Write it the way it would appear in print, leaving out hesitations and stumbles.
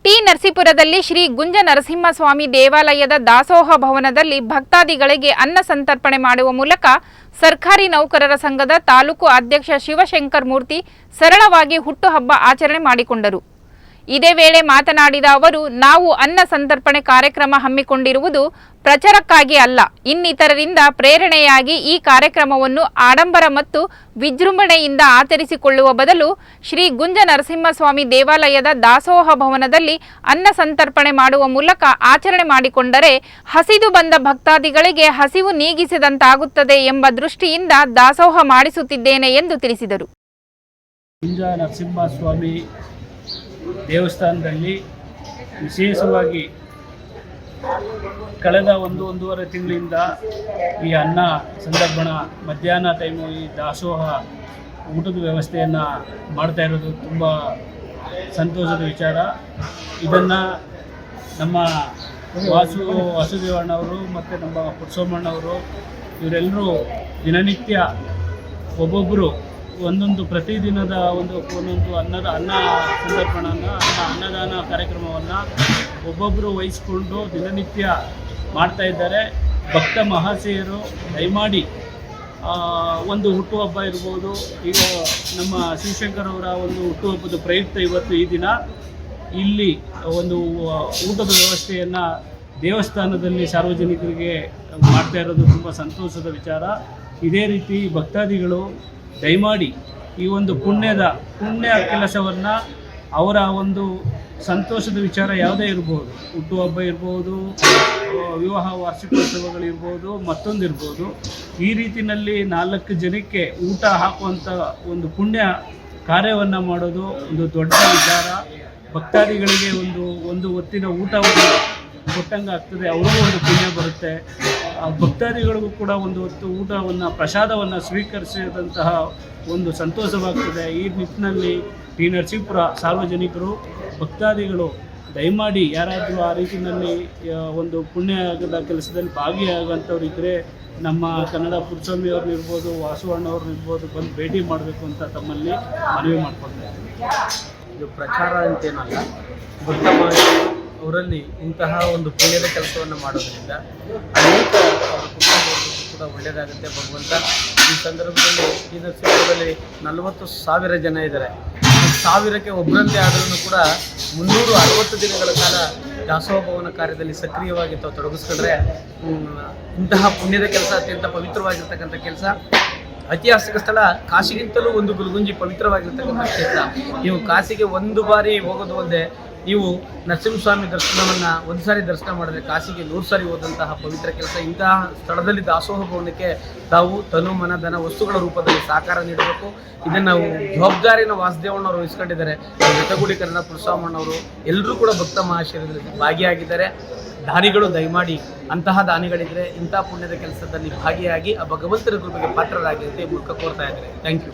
T ನರಸೀಪುರದಲ್ಲಿ Shri ಗುಂಜ ನರಸಿಂಹಸ್ವಾಮಿ ದೇವಾಲಯದ ದಾಸೋಹ ಭವನದಲ್ಲಿ ಭಕ್ತಾದಿಗಳಿಗೆ ಅನ್ನ ಸಂತರ್ಪಣೆ ಮಾಡುವ ಮೂಲಕ ಸರ್ಕಾರಿ ನೌಕರರ ಸಂಘದ ತಾಲೂಕು ಅಧ್ಯಕ್ಷ ಶಿವಶಂಕರ್ ಮೂರ್ತಿ ಸರಳವಾಗಿ ಹುಟ್ಟುಹಬ್ಬ ಆಚರಣೆ ಮಾಡಿಕೊಂಡರು. ಇದೇ ವೇಳೆ ಮಾತನಾಡಿದ ಅವರು, ನಾವು ಅನ್ನ ಸಂತರ್ಪಣೆ ಕಾರ್ಯಕ್ರಮ ಹಮ್ಮಿಕೊಂಡಿರುವುದು ಪ್ರಚಾರಕ್ಕಾಗಿ ಅಲ್ಲ, ಇನ್ನಿತರರಿಂದ ಪ್ರೇರಣೆಯಾಗಿ ಈ ಕಾರ್ಯಕ್ರಮವನ್ನು ಆಡಂಬರ ಮತ್ತು ವಿಜೃಂಭಣೆಯಿಂದ ಆಚರಿಸಿಕೊಳ್ಳುವ ಬದಲು ಶ್ರೀ ಗುಂಜ ನರಸಿಂಹಸ್ವಾಮಿ ದೇವಾಲಯದ ದಾಸೋಹ ಭವನದಲ್ಲಿ ಅನ್ನ ಸಂತರ್ಪಣೆ ಮಾಡುವ ಮೂಲಕ ಆಚರಣೆ ಮಾಡಿಕೊಂಡರೆ ಹಸಿದು ಬಂದ ಭಕ್ತಾದಿಗಳಿಗೆ ಹಸಿವು ನೀಗಿಸಿದಂತಾಗುತ್ತದೆ ಎಂಬ ದೃಷ್ಟಿಯಿಂದ ದಾಸೋಹ ಮಾಡಿಸುತ್ತಿದ್ದೇನೆ ಎಂದು ತಿಳಿಸಿದರು. ಗುಂಜ ನರಸಿಂಹಸ್ವಾಮಿ ದೇವಸ್ಥಾನದಲ್ಲಿ ವಿಶೇಷವಾಗಿ ಕಳೆದ ಒಂದೂವರೆ ತಿಂಗಳಿಂದ ಈ ಅನ್ನ ಸಂದರ್ಭಣ ಮಧ್ಯಾಹ್ನ ಟೈಮು ಈ ದಾಸೋಹ ಊಟದ ವ್ಯವಸ್ಥೆಯನ್ನು ಮಾಡ್ತಾ ಇರೋದು ತುಂಬ ಸಂತೋಷದ ವಿಚಾರ. ಇದನ್ನು ನಮ್ಮ ವಾಸುದೇವಣ್ಣವರು ಮತ್ತು ನಮ್ಮ ಪುರುಷೋಮ್ಮಣ್ಣವರು ಇವರೆಲ್ಲರೂ ದಿನನಿತ್ಯ ಒಬ್ಬೊಬ್ಬರು ಒಂದೊಂದು ಪ್ರತಿದಿನದ ಒಂದೊಂದು ಅನ್ನ ಸಂದರ್ಪಣನ ಅನ್ನದಾನ ಕಾರ್ಯಕ್ರಮವನ್ನು ಒಬ್ಬೊಬ್ಬರು ವಹಿಸ್ಕೊಂಡು ದಿನನಿತ್ಯ ಮಾಡ್ತಾ ಇದ್ದಾರೆ. ಭಕ್ತ ಮಹಾಶಯರು ದಯಮಾಡಿ ಒಂದು ಹುಟ್ಟುಹಬ್ಬ ಇರ್ಬೋದು, ಈಗ ನಮ್ಮ ಶಿವಶಂಕರ್ ಅವರ ಒಂದು ಹುಟ್ಟುಹಬ್ಬದ ಪ್ರಯುಕ್ತ ಇವತ್ತು ಈ ದಿನ ಇಲ್ಲಿ ಒಂದು ಊಟದ ವ್ಯವಸ್ಥೆಯನ್ನು ದೇವಸ್ಥಾನದಲ್ಲಿ ಸಾರ್ವಜನಿಕರಿಗೆ ಮಾಡ್ತಾ ಇರೋದು ತುಂಬ ಸಂತೋಷದ ವಿಚಾರ. ಇದೇ ರೀತಿ ಭಕ್ತಾದಿಗಳು ದಯಮಾಡಿ ಈ ಒಂದು ಪುಣ್ಯ ಕೆಲಸವನ್ನು ಅವರ ಒಂದು ಸಂತೋಷದ ವಿಚಾರ ಯಾವುದೇ ಇರ್ಬೋದು, ಹುಟ್ಟುಹಬ್ಬ ಇರ್ಬೋದು, ವಿವಾಹ ವಾರ್ಷಿಕೋತ್ಸವಗಳಿರ್ಬೋದು, ಮತ್ತೊಂದಿರ್ಬೋದು, ಈ ರೀತಿಯಲ್ಲಿ 4 ಜನಕ್ಕೆ ಊಟ ಹಾಕುವಂಥ ಒಂದು ಪುಣ್ಯ ಕಾರ್ಯವನ್ನು ಮಾಡೋದು ಒಂದು ದೊಡ್ಡ ವಿಚಾರ. ಭಕ್ತಾದಿಗಳಿಗೆ ಒಂದು ಹೊತ್ತಿನ ಊಟವನ್ನು ಕೊಟ್ಟಂಗೆ ಆಗ್ತದೆ, ಅವ್ರಿಗೂ ಒಂದು ಪುಣ್ಯ ಬರುತ್ತೆ. ಭಕ್ತಾದಿಗಳಿಗೂ ಕೂಡ ಒಂದು ಹೊತ್ತು ಊಟವನ್ನು ಪ್ರಸಾದವನ್ನು ಸ್ವೀಕರಿಸಿದಂತಹ ಒಂದು ಸಂತೋಷವಾಗ್ತದೆ. ಈ ನಿಟ್ಟಿನಲ್ಲಿ ಟಿ ನರಸೀಪುರ ಸಾರ್ವಜನಿಕರು ಭಕ್ತಾದಿಗಳು ದಯಮಾಡಿ ಯಾರಾದರೂ ಆ ರೀತಿಯಲ್ಲಿ ಒಂದು ಪುಣ್ಯದ ಕೆಲಸದಲ್ಲಿ ಭಾಗಿಯಾಗುವಂಥವ್ರು ಇದ್ದರೆ ನಮ್ಮ ಕನ್ನಡ ಪುರುಷೋಮ್ಮಿಯವ್ರನ್ನ ಇರ್ಬೋದು, ವಾಸುವಣ್ಣವ್ರನ್ನ ಇರ್ಬೋದು, ಬಂದು ಭೇಟಿ ಮಾಡಬೇಕು ಅಂತ ತಮ್ಮಲ್ಲಿ ಮನವಿ ಮಾಡಿಕೊಳ್ತಾ ಇದ್ದೀನಿ. ಇದು ಪ್ರಚಾರ ಅಂತೇನಲ್ಲ, ಭಕ್ತ ಅವರಲ್ಲಿ ಇಂತಹ ಒಂದು ಪುಣ್ಯದ ಕೆಲಸವನ್ನು ಮಾಡೋದ್ರಿಂದ ಅನೇಕ ಅವರ ಕುಟುಂಬದವರಿಗೂ ಕೂಡ ಒಳ್ಳೆಯದಾಗುತ್ತೆ. ಭಗವಂತ ಈ ಸಂದರ್ಭದಲ್ಲಿ ಈ ನರಸೀಪುರದಲ್ಲಿ 40,000 ಜನ ಇದ್ದಾರೆ. 1000ಕ್ಕೆ ಒಬ್ಬರಂತೆ ಆದ್ರೂ ಕೂಡ 360 ದಿನಗಳ ಕಾಲ ದಾಸೋಹ ಭವನ ಕಾರ್ಯದಲ್ಲಿ ಸಕ್ರಿಯವಾಗಿ ತಾವು ತೊಡಗಿಸ್ಕೊಂಡ್ರೆ ಇಂತಹ ಪುಣ್ಯದ ಕೆಲಸ ಅತ್ಯಂತ ಪವಿತ್ರವಾಗಿರ್ತಕ್ಕಂಥ ಕೆಲಸ. ಐತಿಹಾಸಿಕ ಸ್ಥಳ ಕಾಶಿಗಿಂತಲೂ ಒಂದು ಗುಲ್ಗುಂಜಿ ಪವಿತ್ರವಾಗಿರ್ತಕ್ಕಂಥ ಕ್ಷೇತ್ರ. ನೀವು ಕಾಶಿಗೆ ಒಂದು ಬಾರಿ ಹೋಗೋದು ಒಂದೇ, ನೀವು ನರಸಿಂಹಸ್ವಾಮಿ ದರ್ಶನವನ್ನು ಒಂದು ಸಾರಿ ದರ್ಶನ ಮಾಡಿದ್ರೆ ಕಾಶಿಗೆ 100 ಸಾರಿ ಹೋದಂತಹ ಪವಿತ್ರ ಕೆಲಸ. ಇಂತಹ ಸ್ಥಳದಲ್ಲಿ ದಾಸೋಹ ಭವನಕ್ಕೆ ತಾವು ತನು ಮನ ಧನ ವಸ್ತುಗಳ ರೂಪದಲ್ಲಿ ಸಹಕಾರ ನೀಡಬೇಕು. ಇದನ್ನು ನಾವು ಜವಾಬ್ದಾರಿನ ವಾಸುದೇವಣ್ಣವರು ವಹಿಸ್ಕೊಂಡಿದ್ದಾರೆ. ಜೊತೆಗೂಡಿ ಕನ್ನಡ ಪುರುಷೋಮ್ಮಣ್ಣವರು ಎಲ್ಲರೂ ಕೂಡ ಭಕ್ತ ಮಹಾಶಯರಲ್ಲಿ ಭಾಗಿಯಾಗಿದ್ದಾರೆ. ದಾನಿಗಳು ದಯಮಾಡಿ ಅಂತಹ ದಾನಿಗಳಿದ್ರೆ ಇಂತಹ ಪುಣ್ಯದ ಕೆಲಸದಲ್ಲಿ ಭಾಗಿಯಾಗಿ ಆ ಭಗವಂತನ ಕೃಪೆಗೆ ಪಾತ್ರರಾಗಿರುತ್ತೆ ಮೂಲಕ ಕೋರ್ತಾ ಇದ್ದಾರೆ. Thank you.